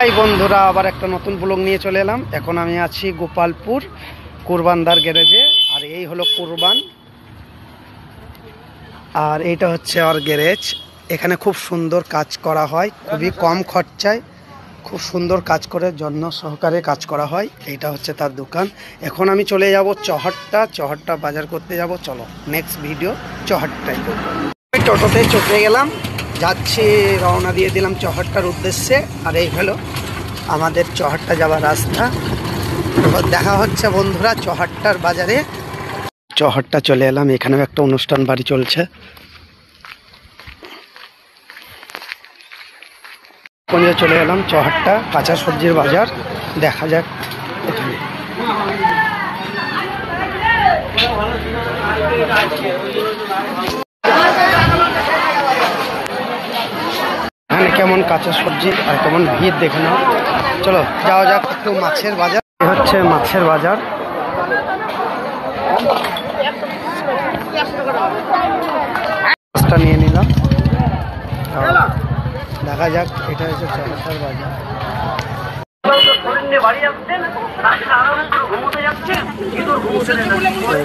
এই বন্ধুরা আবার একটা নতুন ব্লগ নিয়ে চলে এলাম। এখন আমি আছি গোপালপুর কুরবানদার গ্যারেজে। আর এই হলো কুরবান, আর এইটা হচ্ছে ওর গ্যারেজ। এখানে খুব সুন্দর কাজ করা হয়, খুবই কম খরচায় খুব সুন্দর কাজ করে, যত্ন সহকারে কাজ করা হয়। এইটা হচ্ছে তার দোকান। এখন আমি চলে যাব চহরটা বাজার করতে যাব। চলো নেক্সট ভিডিও চহরটাই করবো। আমি টোটোতে চলে গেলাম, যাচ্ছি, রওনা দিয়ে দিলাম চহরটার উদ্দেশ্যে। আর এই হলো আমাদের চহরটা যাওয়ার রাস্তা। এবার দেখা হচ্ছে বন্ধুরা চহরটার বাজারে। চহরটা চলে এলাম, এখানেও একটা অনুষ্ঠান বাড়ি চলছে। চলে এলাম চহরটা কাঁচা সবজির বাজার। দেখা যাক এখানে কেমন কাঁচা সবজি আর কেমন ভিড় দেখে নাও। চলো যাওয়া যাক একটু মাছের বাজার। হচ্ছে মাছের বাজার। মাছটা নিয়ে নিলাম, দেখা যাক। এটা হচ্ছে চহরটার বাজার।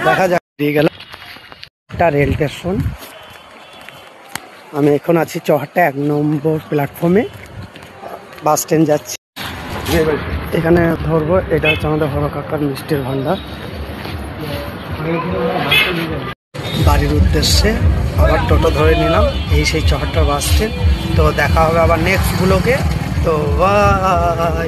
দেখা যাক, দিয়ে গেল একটা রেল স্টেশন। আমি এখন আছি চহরটা 1 নম্বর প্ল্যাটফর্মে, বাস স্ট্যান্ড যাচ্ছি। এখানে ধরবো, এটা হচ্ছে আমাদের বড় কাকার মিষ্টির ভান্ডার। বাড়ির উদ্দেশ্যে আবার টোটো ধরে নিলাম, এই সেই চহরটার বাস স্ট্যান্ড। তো দেখা হবে আবার নেক্সট ব্লগে। তো বাই।